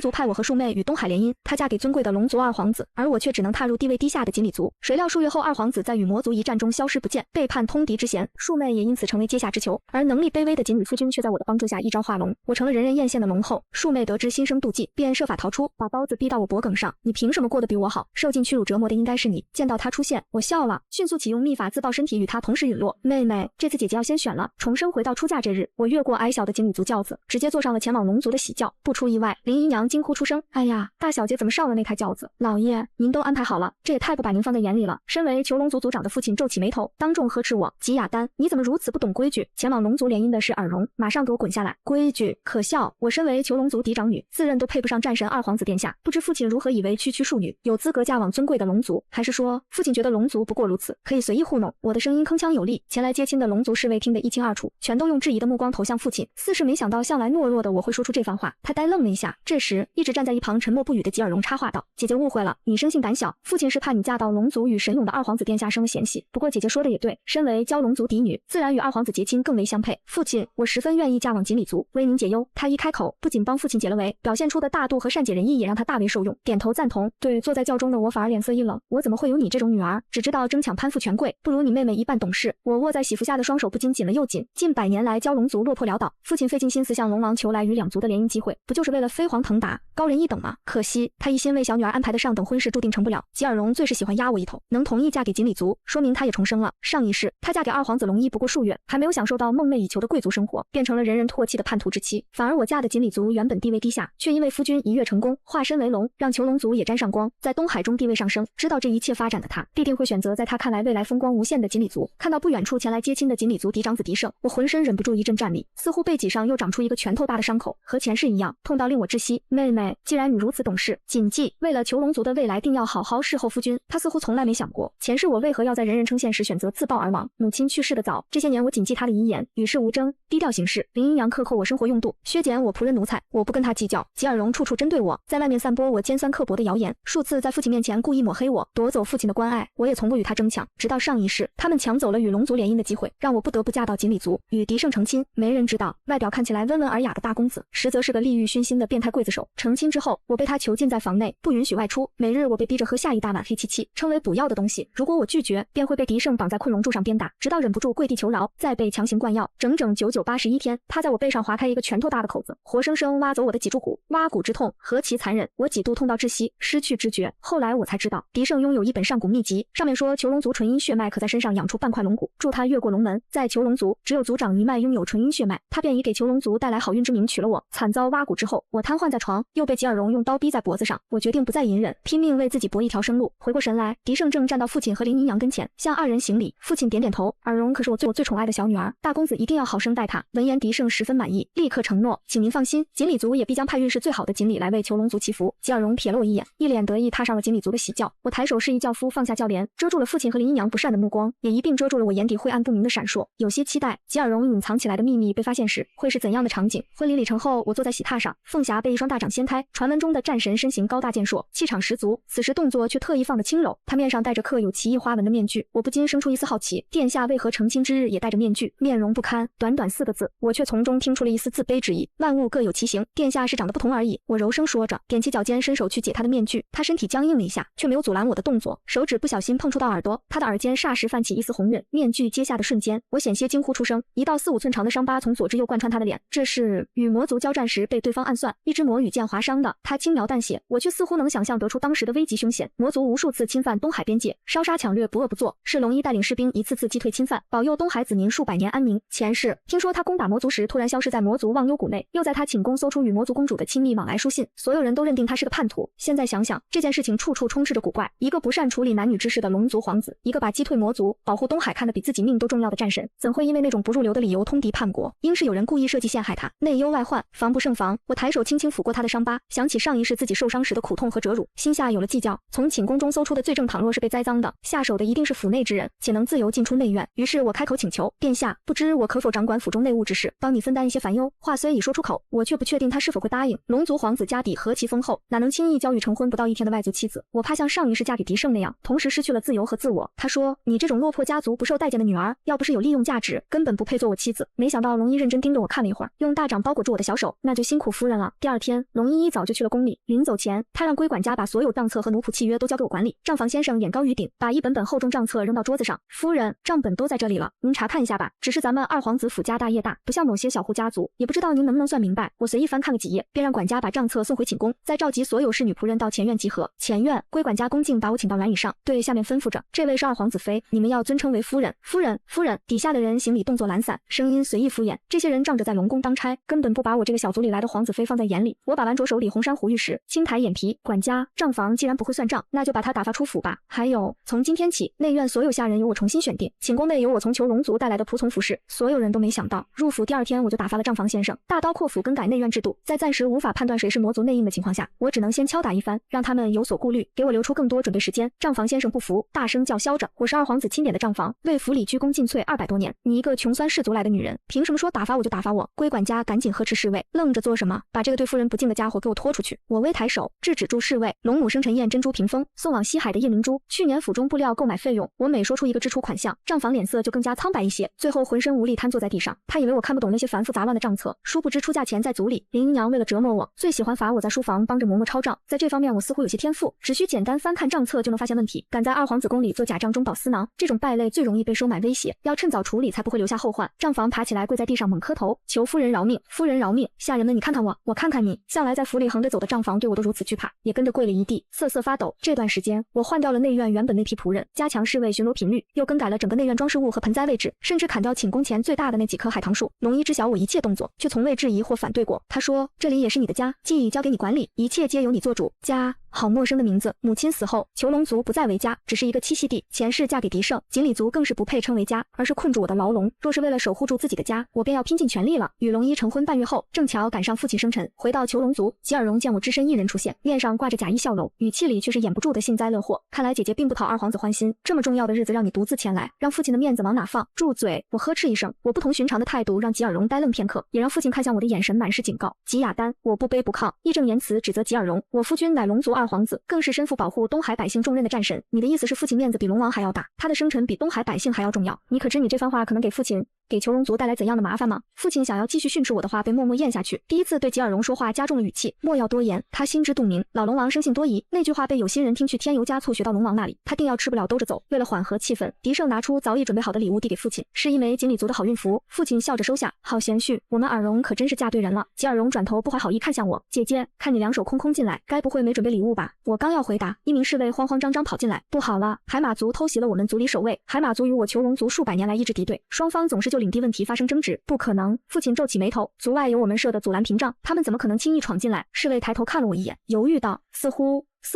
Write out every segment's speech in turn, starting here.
龙族派我和庶妹与东海联姻，她嫁给尊贵的龙族二皇子，而我却只能踏入地位低下的锦鲤族。谁料数月后，二皇子在与魔族一战中消失不见，被判通敌之嫌，庶妹也因此成为阶下之囚。而能力卑微的锦鲤夫君却在我的帮助下一招化龙，我成了人人艳羡的龙后。庶妹得知心生妒忌，便设法逃出，把刀子逼到我脖颈上。你凭什么过得比我好？受尽屈辱折磨的应该是你。见到他出现，我笑了，迅速启用秘法自爆身体，与他同时陨落。妹妹，这次姐姐要先选了。重生回到出嫁这日，我越过矮小的锦鲤族轿子，直接坐上了前往龙族的喜轿。不出意外，林姨娘惊呼出声：“哎呀，大小姐怎么上了那台轿子？老爷，您都安排好了，这也太不把您放在眼里了。”身为囚龙族族长的父亲皱起眉头，当众呵斥我：“吉雅丹，你怎么如此不懂规矩？前往龙族联姻的是尔荣，马上给我滚下来！”规矩？可笑！我身为囚龙族嫡长女，自认都配不上战神二皇子殿下，不知父亲如何以为区区庶女有资格嫁往尊贵的龙族？还是说父亲觉得龙族不过如此，可以随意糊弄？我的声音铿锵有力，前来接亲的龙族侍卫听得一清二楚，全都用质疑的目光投向父亲，似是没想到向来懦弱的我会说出这番话。他呆愣了一下，这时一直站在一旁沉默不语的吉尔荣插话道：“姐姐误会了，你生性胆小，父亲是怕你嫁到龙族与神勇的二皇子殿下生了嫌隙。不过姐姐说的也对，身为蛟龙族嫡女，自然与二皇子结亲更为相配。父亲，我十分愿意嫁往锦鲤族，为您解忧。”他一开口，不仅帮父亲解了围，表现出的大度和善解人意也让他大为受用，点头赞同。对坐在轿中的我反而脸色一冷，我怎么会有你这种女儿，只知道争抢攀附权贵，不如你妹妹一半懂事。我握在喜服下的双手不禁紧了又紧。近100年来，蛟龙族落魄潦倒，父亲费尽心思向龙王求来与两族的联姻机会，不就是为了飞黄腾达，高人一等吗？可惜他一心为小女儿安排的上等婚事注定成不了。吉尔荣最是喜欢压我一头，能同意嫁给锦鲤族，说明他也重生了。上一世他嫁给二皇子龙一不过数月，还没有享受到梦寐以求的贵族生活，变成了人人唾弃的叛徒之妻。反而我嫁的锦鲤族原本地位低下，却因为夫君一跃成功，化身为龙，让囚龙族也沾上光，在东海中地位上升。知道这一切发展的他，必定会选择在他看来未来风光无限的锦鲤族。看到不远处前来接亲的锦鲤族嫡长子嫡胜，我浑身忍不住一阵战栗，似乎背脊上又长出一个拳头大的伤口，和前世一样，痛到令我窒息。妹妹，既然你如此懂事，谨记，为了囚龙族的未来，定要好好侍候夫君。他似乎从来没想过，前世我为何要在人人称羡时选择自爆而亡。母亲去世的早，这些年我谨记他的遗言，与世无争，低调行事。林阴阳克扣我生活用度，削减我仆人奴才，我不跟他计较。吉尔荣处处针对我，在外面散播我尖酸刻薄的谣言，数次在父亲面前故意抹黑我，夺走父亲的关爱，我也从不与他争抢。直到上一世，他们抢走了与龙族联姻的机会，让我不得不嫁到锦鲤族，与嫡胜成亲。没人知道，外表看起来温文尔雅的大公子，实则是个利欲熏心的变态刽子手。成亲之后，我被他囚禁在房内，不允许外出，每日我被逼着喝下一大碗黑漆漆，称为补药的东西。如果我拒绝，便会被嫡胜绑在困龙柱上鞭打，直到忍不住跪地求饶，再被强行灌药，整整9981天。他在我背上划开一个拳头大的口子，活生生挖走我的脊柱骨，挖骨之痛何其残忍！我几度痛到窒息，失去知觉。后来我才知道，嫡胜拥有一本上古秘籍，上面说囚龙族纯阴血脉可在身上养出半块龙骨，助他越过龙门。在囚龙族，只有族长一脉拥有纯阴血脉，他便以给囚龙族带来好运之名娶了我。惨遭挖骨之后，我瘫痪在床，又被吉尔荣用刀逼在脖子上。我决定不再隐忍，拼命为自己搏一条生路。回过神来，嫡胜正站到父亲和林阴阳跟前，向二人行礼。父亲点点头，尔荣可是我最宠爱的小女儿，大公子一定要好生待她。闻言，嫡胜十分满意，立刻承诺，请您放心，锦鲤族也必将派运势最好的锦鲤来为囚龙族祈福。吉尔荣瞥了我一眼，一脸得意踏上了锦鲤族的喜轿。我抬手示意轿夫放下轿帘，遮住了父亲和林阴阳不善的目光，也一并遮住了我眼底晦暗不明的闪烁。有些期待吉尔荣隐藏起来的秘密被发现时会是怎样的场景。婚礼礼成后，我坐在喜榻上，凤霞被一双大掌掀开，传闻中的战神身形高大健硕，气场十足，此时动作却特意放得轻柔。他面上戴着刻有奇异花纹的面具，我不禁生出一丝好奇，殿下为何成亲之日也戴着面具，面容不堪？短短4个字，我却从中听出了一丝自卑之意。万物各有其形，殿下是长得不同而已。我柔声说着，踮起脚尖伸手去解他的面具，他身体僵硬了一下，却没有阻拦我的动作，手指不小心碰触到耳朵，他的耳尖霎时泛起一丝红晕。面具揭下的瞬间，我险些惊呼出声，一道4、5寸长的伤疤从左至右贯穿他的脸，这是与魔族交战时被对方暗算，一只魔羽剑划伤的。他轻描淡写，我却似乎能想象得出当时的危急凶险。魔族无数次侵犯东海边界，烧杀抢掠，不恶不作，是龙一带领士兵一次次击退侵犯，保佑东海子民数百年安宁。前世听说他攻打魔族时突然消失在魔族忘忧谷内，又在他寝宫搜出与魔族公主的亲密往来书信，所有人都认定他是个叛徒。现在想想，这件事情处处充斥着古怪，一个不善处理男女之事的龙族皇子，一个把击退魔族、保护东海看得比自己命都重要的战神，怎会因为那种不入流的理由通敌叛国？应是有人故意设计陷害他，内忧外患，防不胜防。我抬手轻轻抚过他的伤疤，想起上一世自己受伤时的苦痛和折辱，心下有了计较。从寝宫中搜出的罪证，倘若是被栽赃的，下手的一定是府内之人，且能自由进出内院。于是我开口请求，殿下，不知我可否掌管府中内务之事，帮你分担一些烦忧？话虽已说出口，我却不确定他是否会答应。龙族皇子家底何其丰厚，哪能轻易交予成婚不到1天的外族妻子？我怕像上一世嫁给嫡胜那样，同时失去了自由和自我。他说，你这种落魄家族不受待见的女儿，要不是有利用价值，根本不配做我妻子。没想到龙一认真盯着我看了一会儿，用大掌包裹住我的小手，那就辛苦夫人了。第2天，龙依依早就去了宫里，临走前，他让龟管家把所有账册和奴仆契约都交给我管理。账房先生眼高于顶，把一本本厚重账册扔到桌子上。夫人，账本都在这里了，您查看一下吧。只是咱们二皇子府家大业大，不像某些小户家族，也不知道您能不能算明白。我随意翻看了几页，便让管家把账册送回寝宫，再召集所有侍女仆人到前院集合。前院，龟管家恭敬把我请到软椅上，对下面吩咐着：这位是二皇子妃，你们要尊称为夫人。夫人，夫人。底下的人行礼动作懒散，声音随意敷衍。这些人仗着在龙宫当差，根本不把我这个小族里来的皇子妃放在眼里。我把玩着手里红珊瑚玉石，轻抬眼皮。管家，账房既然不会算账，那就把他打发出府吧。还有，从今天起，内院所有下人由我重新选定，寝宫内由我从囚龙族带来的仆从服侍。所有人都没想到，入府第2天我就打发了账房先生，大刀阔斧更改内院制度。在暂时无法判断谁是魔族内应的情况下，我只能先敲打一番，让他们有所顾虑，给我留出更多准备时间。账房先生不服，大声叫嚣着：我是二皇子钦点的账房，为府里鞠躬尽瘁200多年，你一个穷酸士族来的女人，凭什么说打发我就打发我？龟管家赶紧呵斥侍卫，愣着做什么？把这个对夫人不敬的家伙给我拖出去！我微抬手制止住侍卫。龙母生辰宴珍珠屏风，送往西海的夜明珠，去年府中布料购买费用，我每说出一个支出款项，账房脸色就更加苍白一些，最后浑身无力瘫坐在地上。他以为我看不懂那些繁复杂乱的账册，殊不知出嫁前在族里，林姨娘为了折磨我，最喜欢罚我在书房帮着嬷嬷抄账。在这方面我似乎有些天赋，只需简单翻看账册就能发现问题。敢在二皇子宫里做假账中捣丝囊，这种败类最容易被收买威胁，要趁早处理才不会留下后患。账房爬起来跪在地上猛磕头，求夫人饶命，夫人饶命！下人们你看看我，我看看你，向来在府里横着走的账房对我都如此惧怕，也跟着跪了一地，瑟瑟发抖。这段时间我换掉了内院原本那批仆人，加强侍卫巡逻频率，又更改了整个内院装饰物和盆栽位置，甚至砍掉寝宫前最大的那几棵海棠树。龙一知晓我一切动作，却从未质疑或反对过。他说：这里也是你的家，既已交给你管理，一切皆由你做主。家好陌生的名字。母亲死后，囚龙族不再为家，只是一个栖息地。前世嫁给狄胜，锦鲤族更是不配称为家，而是困住我的牢笼。若是为了守护住自己的家，我便要拼尽全力了。与龙一成婚半月后，正巧赶上父亲生辰，回到囚龙族，吉尔荣见我只身一人出现，面上挂着假意笑容，语气里却是掩不住的幸灾乐祸。看来姐姐并不讨二皇子欢心，这么重要的日子让你独自前来，让父亲的面子往哪放？住嘴！我呵斥一声，我不同寻常的态度让吉尔荣呆愣片刻，也让父亲看向我的眼神满是警告。吉雅丹，我不卑不亢，义正言辞指责吉尔荣，我夫君乃龙族二皇子，更是身负保护东海百姓重任的战神。你的意思是父亲面子比龙王还要大，他的生辰比东海百姓还要重要？你可知你这番话可能给父亲给囚龙族带来怎样的麻烦吗？父亲想要继续训斥我的话被默默咽下去，第一次对吉尔荣说话加重了语气，莫要多言。他心知肚明，老龙王生性多疑，那句话被有心人听去添油加醋学到龙王那里，他定要吃不了兜着走。为了缓和气氛，狄胜拿出早已准备好的礼物递给父亲，是一枚锦鲤族的好运符。父亲笑着收下，好贤婿，我们尔荣可真是嫁对人了。吉尔荣转头不怀好意看向我，姐姐，看你两手空空进来，该不会没准备礼物吧？我刚要回答，一名侍卫慌慌张张跑进来，不好了，海马族偷袭了我们族里守卫。海马族与我囚龙族数百年来一直敌对，双方总是就领地问题发生争执。不可能！父亲皱起眉头，族外有我们设的阻拦屏障，他们怎么可能轻易闯进来？侍卫抬头看了我一眼，犹豫道，似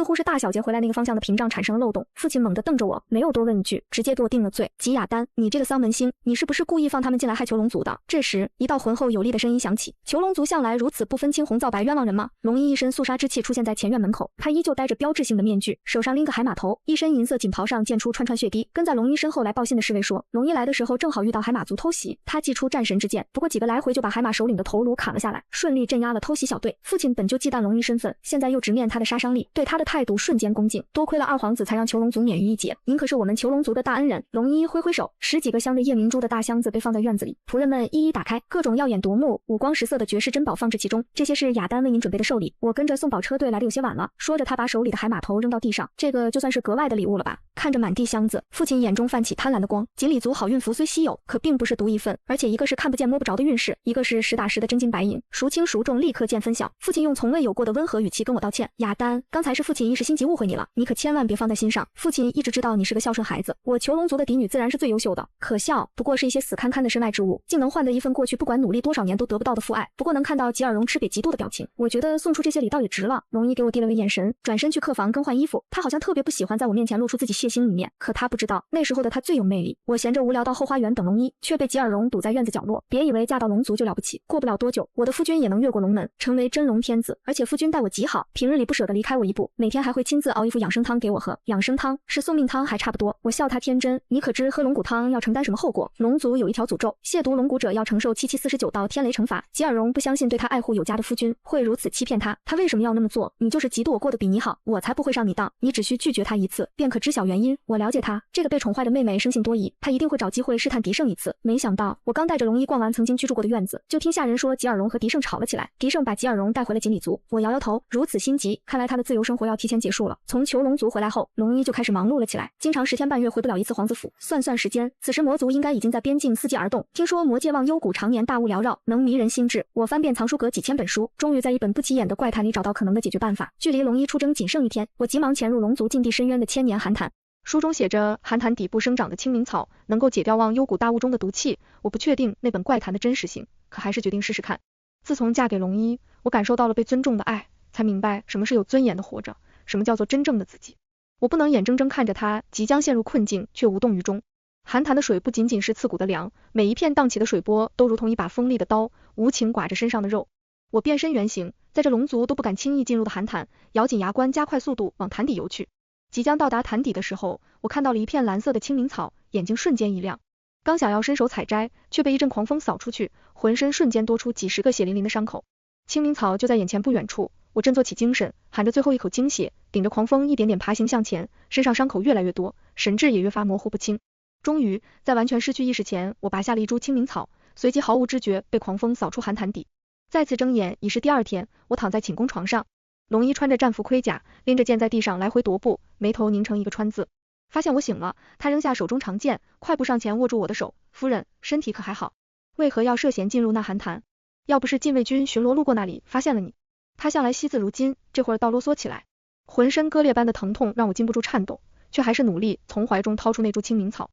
乎是大小姐回来那个方向的屏障产生了漏洞。父亲猛地瞪着我，没有多问一句，直接给我定了罪。吉雅丹，你这个丧门星，你是不是故意放他们进来害囚龙族的？这时，一道浑厚有力的声音响起：囚龙族向来如此不分青红皂白，冤枉人吗？龙一一身肃杀之气出现在前院门口，他依旧戴着标志性的面具，手上拎个海马头，一身银色锦袍上溅出串串血滴。跟在龙一身后来报信的侍卫说，龙一来的时候正好遇到海马族偷袭，他祭出战神之剑，不过几个来回就把海马首领的头颅砍了下来，顺利镇压了偷袭小队。父亲本就忌惮龙一身份，现在又直面他的杀伤力，对他的态度瞬间恭敬，多亏了二皇子才让囚龙族免于一劫，您可是我们囚龙族的大恩人。龙一挥挥手，10几个镶着夜明珠的大箱子被放在院子里，仆人们一一打开，各种耀眼夺目、五光十色的绝世珍宝放置其中。这些是雅丹为您准备的寿礼，我跟着送宝车队来的有些晚了。说着，他把手里的海马头扔到地上，这个就算是格外的礼物了吧？看着满地箱子，父亲眼中泛起贪婪的光。锦鲤族好运符虽稀有，可并不是独一份，而且一个是看不见摸不着的运势，一个是实打实的真金白银，孰轻孰重立刻见分晓。父亲用从未有过的温和语气跟我道歉，雅丹，刚才是父亲一时心急误会你了，你可千万别放在心上。父亲一直知道你是个孝顺孩子，我囚龙族的嫡女自然是最优秀的，可笑不过是一些死堪堪的身外之物，竟能换得一份过去不管努力多少年都得不到的父爱。不过能看到吉尔荣吃瘪嫉妒的表情，我觉得送出这些礼倒也值了。龙一给我递了个眼神，转身去客房更换衣服。他好像特别不喜欢在我面前露出自己泄心一面，可他不知道那时候的他最有魅力。我闲着无聊到后花园等龙一，却被吉尔荣堵在院子角落。别以为嫁到龙族就了不起，过不了多久，我的夫君也能越过龙门，成为真龙天子。而且夫君待我极好，平日里不舍得离开我一步。每天还会亲自熬一副养生汤给我喝，养生汤是送命汤还差不多。我笑他天真，你可知喝龙骨汤要承担什么后果？龙族有一条诅咒，亵渎龙骨者要承受749道天雷惩罚。吉尔荣不相信对他爱护有加的夫君会如此欺骗他，他为什么要那么做？你就是嫉妒我过得比你好，我才不会上你当。你只需拒绝他一次，便可知晓原因。我了解他，这个被宠坏的妹妹生性多疑，他一定会找机会试探狄胜一次。没想到，我刚带着龙一逛完曾经居住过的院子，就听下人说吉尔荣和狄胜吵了起来。狄胜把吉尔荣带回了锦鲤族，我摇摇头，如此心急，看来他的自由生活要提前结束了。从囚龙族回来后，龙一就开始忙碌了起来，经常10天半月回不了一次皇子府。算算时间，此时魔族应该已经在边境伺机而动。听说魔界忘忧谷常年大雾缭绕，能迷人心智。我翻遍藏书阁几千本书，终于在一本不起眼的怪谈里找到可能的解决办法。距离龙一出征仅剩1天，我急忙潜入龙族禁地深渊的千年寒潭。书中写着，寒潭底部生长的青冥草能够解掉忘忧谷大雾中的毒气。我不确定那本怪谈的真实性，可还是决定试试看。自从嫁给龙一，我感受到了被尊重的爱，才明白什么是有尊严的活着，什么叫做真正的自己。我不能眼睁睁看着他即将陷入困境，却无动于衷。寒潭的水不仅仅是刺骨的凉，每一片荡起的水波都如同一把锋利的刀，无情剐着身上的肉。我变身原形，在这龙族都不敢轻易进入的寒潭，咬紧牙关加快速度往潭底游去。即将到达潭底的时候，我看到了一片蓝色的青冥草，眼睛瞬间一亮。刚想要伸手采摘，却被一阵狂风扫出去，浑身瞬间多出几10个血淋淋的伤口。青冥草就在眼前不远处，我振作起精神，含着最后一口精血，顶着狂风一点点爬行向前，身上伤口越来越多，神志也越发模糊不清。终于在完全失去意识前，我拔下了一株青冥草，随即毫无知觉被狂风扫出寒潭底。再次睁眼已是第2天，我躺在寝宫床上，龙一穿着战服盔甲，拎着剑在地上来回踱步，眉头拧成一个川字。发现我醒了，他扔下手中长剑，快步上前握住我的手，夫人，身体可还好？为何要涉嫌进入那寒潭？要不是禁卫军巡逻路过那里发现了你。他向来惜字如金，这会儿倒啰嗦起来，浑身割裂般的疼痛让我禁不住颤抖，却还是努力从怀中掏出那株青冥草。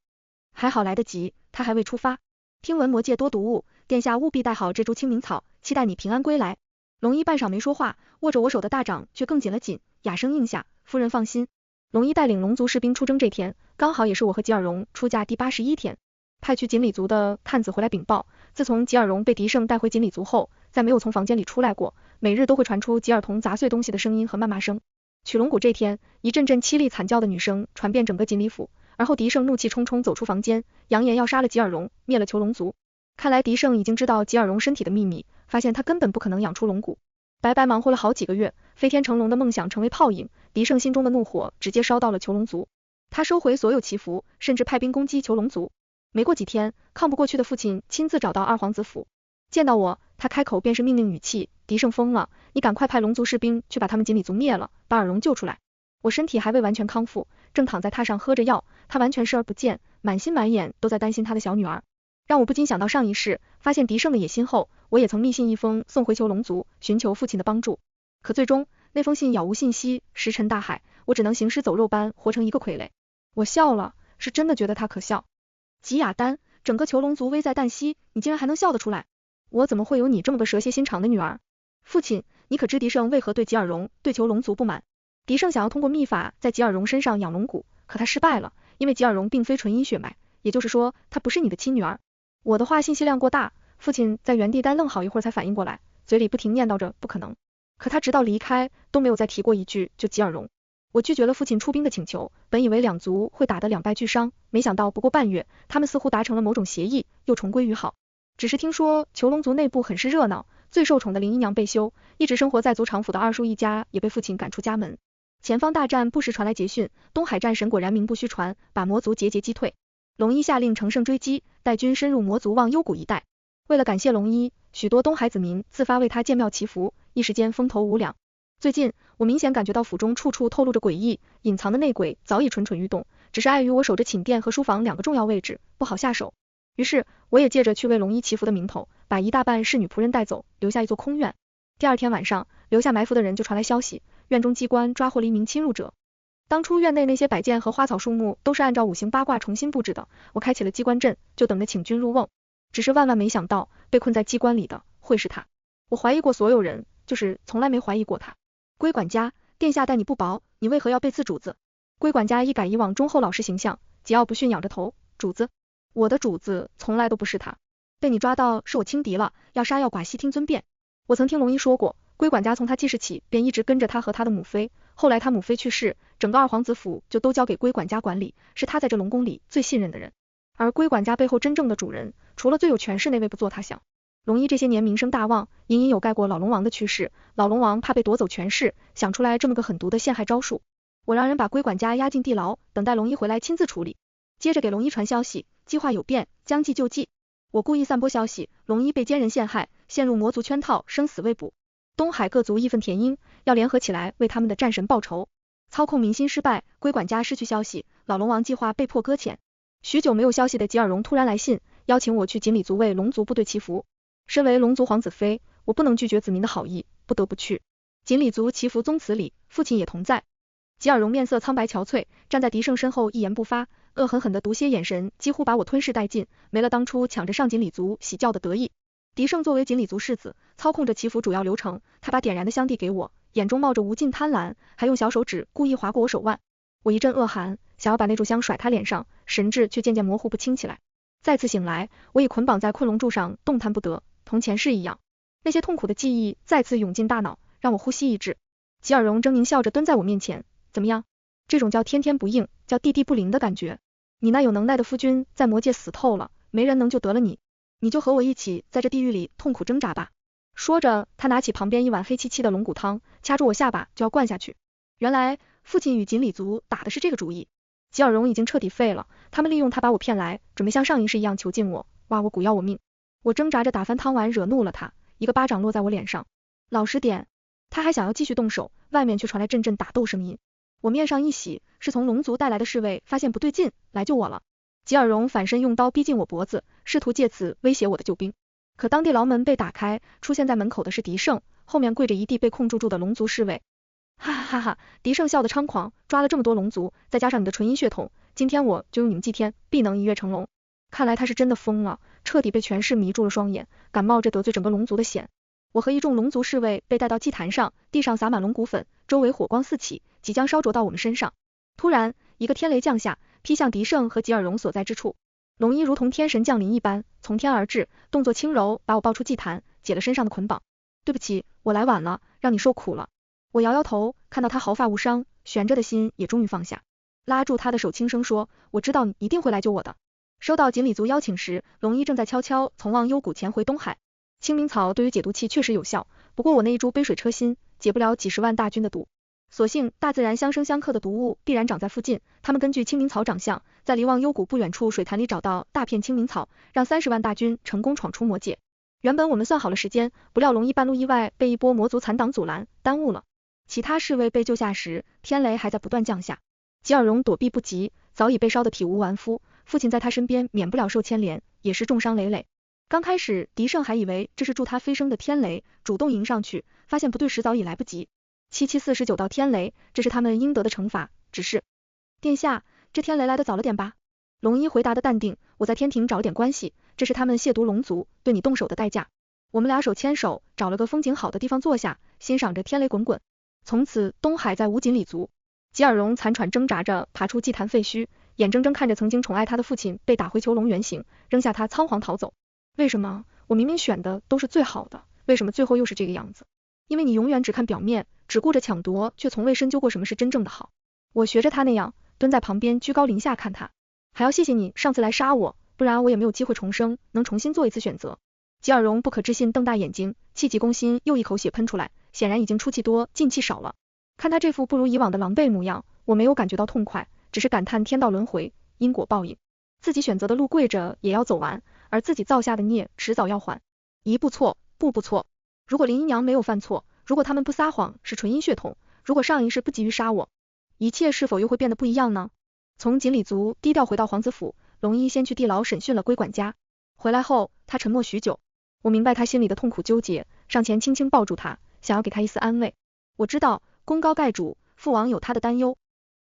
还好来得及，他还未出发。听闻魔界多毒物，殿下务必带好这株青冥草，期待你平安归来。龙一半晌没说话，握着我手的大掌却更紧了紧，哑声应下，夫人放心。龙一带领龙族士兵出征这天，刚好也是我和吉尔荣出嫁第81天。派去锦鲤族的探子回来禀报，自从吉尔荣被狄胜带回锦鲤族后，再没有从房间里出来过，每日都会传出吉尔童砸碎东西的声音和谩骂声。取龙骨这天，一阵阵凄厉惨叫的女声传遍整个锦鲤府，而后狄胜怒气冲冲走出房间，扬言要杀了吉尔荣，灭了囚龙族。看来狄胜已经知道吉尔荣身体的秘密，发现他根本不可能养出龙骨。白白忙活了好几个月，飞天成龙的梦想成为泡影，狄胜心中的怒火直接烧到了囚龙族。他收回所有祈福，甚至派兵攻击囚龙族。没过几天，抗不过去的父亲亲自找到二皇子府，见到我，他开口便是命令语气，狄胜疯了，你赶快派龙族士兵去把他们锦鲤族灭了，把尔荣救出来。我身体还未完全康复，正躺在榻上喝着药，他完全视而不见，满心满眼都在担心他的小女儿，让我不禁想到上一世发现狄胜的野心后，我也曾密信一封送回囚龙族，寻求父亲的帮助。可最终那封信杳无信息，石沉大海，我只能行尸走肉般活成一个傀儡。我笑了，是真的觉得他可笑。吉雅丹，整个囚龙族危在旦夕，你竟然还能笑得出来？我怎么会有你这么个蛇蝎心肠的女儿？父亲，你可知狄胜为何对吉尔荣、对囚龙族不满？狄胜想要通过秘法在吉尔荣身上养龙骨，可他失败了，因为吉尔荣并非纯阴血脉，也就是说，她不是你的亲女儿。我的话信息量过大，父亲在原地呆愣好一会儿才反应过来，嘴里不停念叨着不可能，可他直到离开都没有再提过一句就吉尔荣。我拒绝了父亲出兵的请求，本以为两族会打得两败俱伤，没想到不过半月，他们似乎达成了某种协议，又重归于好。只是听说囚龙族内部很是热闹，最受宠的林姨娘被休，一直生活在族长府的二叔一家也被父亲赶出家门。前方大战不时传来捷讯，东海战神果然名不虚传，把魔族节节击退。龙一下令乘胜追击，带军深入魔族忘忧谷一带。为了感谢龙一，许多东海子民自发为他建庙祈福，一时间风头无两。最近我明显感觉到府中处处透露着诡异，隐藏的内鬼早已蠢蠢欲动，只是碍于我守着寝殿和书房2个重要位置，不好下手。于是我也借着去为龙一祈福的名头，把一大半侍女仆人带走，留下一座空院。第2天晚上，留下埋伏的人就传来消息，院中机关抓获了一名侵入者。当初院内那些摆件和花草树木都是按照5行8卦重新布置的，我开启了机关阵，就等着请君入瓮。只是万万没想到，被困在机关里的会是他。我怀疑过所有人，就是从来没怀疑过他。龟管家，殿下待你不薄，你为何要背刺主子？龟管家一改以往忠厚老实形象，桀骜不驯，仰着头，主子，我的主子从来都不是他，被你抓到是我轻敌了，要杀要剐悉听尊便。我曾听龙一说过，龟管家从他记事起便一直跟着他和他的母妃，后来他母妃去世，整个二皇子府就都交给龟管家管理，是他在这龙宫里最信任的人。而龟管家背后真正的主人，除了最有权势那位不做他想。龙一这些年名声大旺，隐隐有盖过老龙王的趋势，老龙王怕被夺走权势，想出来这么个狠毒的陷害招数。我让人把龟管家押进地牢，等待龙一回来亲自处理。接着给龙一传消息，计划有变，将计就计。我故意散播消息，龙一被奸人陷害，陷入魔族圈套，生死未卜。东海各族义愤填膺，要联合起来为他们的战神报仇。操控民心失败，龟管家失去消息，老龙王计划被迫搁浅。许久没有消息的吉尔荣突然来信，邀请我去锦鲤族为龙族部队祈福。身为龙族皇子妃，我不能拒绝子民的好意，不得不去。锦鲤族祈福宗祠里，父亲也同在。吉尔荣面色苍白憔悴，站在狄胜身后一言不发，恶狠狠的毒蝎眼神几乎把我吞噬殆尽，没了当初抢着上锦鲤族喜教的得意。狄胜作为锦鲤族世子，操控着祈福主要流程，他把点燃的香蒂给我，眼中冒着无尽贪婪，还用小手指故意划过我手腕。我一阵恶寒，想要把那炷香甩他脸上，神志却渐渐模糊不清起来。再次醒来，我已捆绑在困龙柱上，动弹不得，同前世一样。那些痛苦的记忆再次涌进大脑，让我呼吸抑制。吉尔荣狰狞笑着蹲在我面前，怎么样？这种叫天天不应，叫地地不灵的感觉，你那有能耐的夫君在魔界死透了，没人能救得了你，你就和我一起在这地狱里痛苦挣扎吧。说着，他拿起旁边一碗黑漆漆的龙骨汤，掐住我下巴就要灌下去。原来父亲与锦鲤族打的是这个主意。吉尔荣已经彻底废了，他们利用他把我骗来，准备像上一世一样囚禁我，挖我骨要我命。我挣扎着打翻汤碗，惹怒了他，一个巴掌落在我脸上。老实点。他还想要继续动手，外面却传来阵阵打斗声音。我面上一喜，是从龙族带来的侍卫发现不对劲，来救我了。吉尔荣反身用刀逼近我脖子，试图借此威胁我的救兵。可当地牢门被打开，出现在门口的是狄胜，后面跪着一地被控住的龙族侍卫。哈哈哈哈！狄胜笑得猖狂，抓了这么多龙族，再加上你的纯阴血统，今天我就用你们祭天，必能一跃成龙。看来他是真的疯了，彻底被权势迷住了双眼，敢冒着得罪整个龙族的险。我和一众龙族侍卫被带到祭坛上，地上洒满龙骨粉，周围火光四起，即将烧灼到我们身上。突然，一个天雷降下，劈向狄胜和吉尔荣所在之处。龙一如同天神降临一般，从天而至，动作轻柔，把我抱出祭坛，解了身上的捆绑。对不起，我来晚了，让你受苦了。我摇摇头，看到他毫发无伤，悬着的心也终于放下，拉住他的手轻声说，我知道你一定会来救我的。收到锦鲤族邀请时，龙一正在悄悄从望幽谷潜回东海。清明草对于解毒气确实有效，不过我那一株杯水车薪解不了几十万大军的毒。所幸大自然相生相克的毒物必然长在附近，他们根据清明草长相，在离望幽谷不远处水潭里找到大片清明草，让30万大军成功闯出魔界。原本我们算好了时间，不料龙一半路意外被一波魔族残党阻拦，耽误了。其他侍卫被救下时，天雷还在不断降下。吉尔荣躲避不及，早已被烧得体无完肤，父亲在他身边免不了受牵连，也是重伤累累。刚开始狄胜还以为这是助他飞升的天雷，主动迎上去，发现不对时早已来不及。7749道天雷，这是他们应得的惩罚，只是殿下，这天雷来得早了点吧？龙一回答的淡定，我在天庭找了点关系，这是他们亵渎龙族对你动手的代价。我们俩手牵手，找了个风景好的地方坐下，欣赏着天雷滚滚。从此东海再无锦鲤族。吉尔荣残喘挣扎着爬出祭坛废墟，眼睁睁看着曾经宠爱他的父亲被打回囚笼原形，扔下他仓皇逃走。为什么我明明选的都是最好的，为什么最后又是这个样子？因为你永远只看表面，只顾着抢夺，却从未深究过什么是真正的好。我学着他那样，蹲在旁边居高临下看他。还要谢谢你上次来杀我，不然我也没有机会重生，能重新做一次选择。吉尔荣不可置信瞪大眼睛，气急攻心，又一口血喷出来，显然已经出气多，进气少了。看他这副不如以往的狼狈模样，我没有感觉到痛快，只是感叹天道轮回，因果报应。自己选择的路跪着也要走完，而自己造下的孽迟早要还。一步错，步步错。如果林姨娘没有犯错，如果他们不撒谎是纯阴血统，如果上一世不急于杀我，一切是否又会变得不一样呢？从锦鲤族低调回到皇子府，龙一先去地牢审讯了龟管家。回来后，他沉默许久。我明白他心里的痛苦纠结，上前轻轻抱住他，想要给他一丝安慰。我知道功高盖主，父王有他的担忧。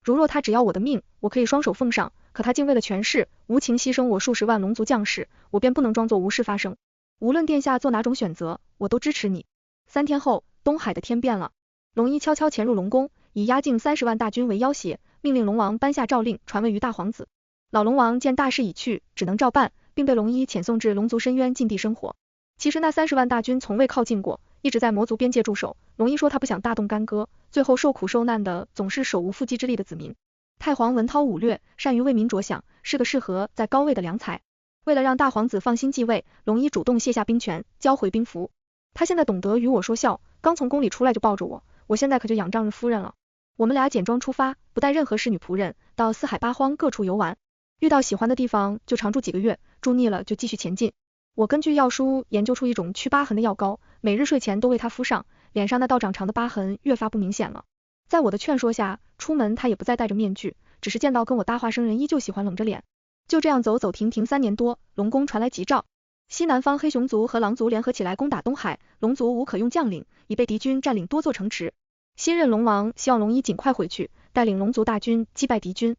如若他只要我的命，我可以双手奉上，可他竟为了权势，无情牺牲我数十万龙族将士，我便不能装作无事发生。无论殿下做哪种选择，我都支持你。3天后，东海的天变了。龙一悄悄潜入龙宫，以压境30万大军为要挟，命令龙王颁下诏令，传位于大皇子。老龙王见大势已去，只能照办，并被龙一遣送至龙族深渊禁地生活。其实那30万大军从未靠近过，一直在魔族边界驻守。龙一说他不想大动干戈，最后受苦受难的总是手无缚鸡之力的子民。太皇文韬武略，善于为民着想，是个适合在高位的良才。为了让大皇子放心继位，龙一主动卸下兵权，交回兵符。他现在懂得与我说笑，刚从宫里出来就抱着我，我现在可就仰仗着夫人了。我们俩简装出发，不带任何侍女仆人，到四海八荒各处游玩。遇到喜欢的地方就常住几个月，住腻了就继续前进。我根据药书研究出一种祛疤痕的药膏，每日睡前都为他敷上，脸上那道长长的疤痕越发不明显了。在我的劝说下，出门他也不再戴着面具，只是见到跟我搭话生人依旧喜欢冷着脸。就这样走走停停3年多，龙宫传来急诏，西南方黑熊族和狼族联合起来攻打东海，龙族无可用将领，已被敌军占领多座城池。新任龙王希望龙一尽快回去，带领龙族大军击败敌军。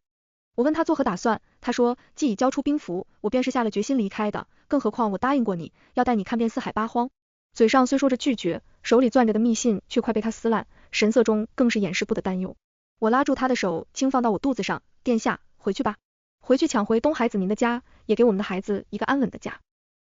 我问他作何打算，他说既已交出兵符，我便是下了决心离开的，更何况我答应过你，要带你看遍四海八荒。嘴上虽说着拒绝，手里攥着的密信却快被他撕烂，神色中更是掩饰不得担忧。我拉住他的手，轻放到我肚子上，殿下，回去吧，回去抢回东海子民的家，也给我们的孩子一个安稳的家。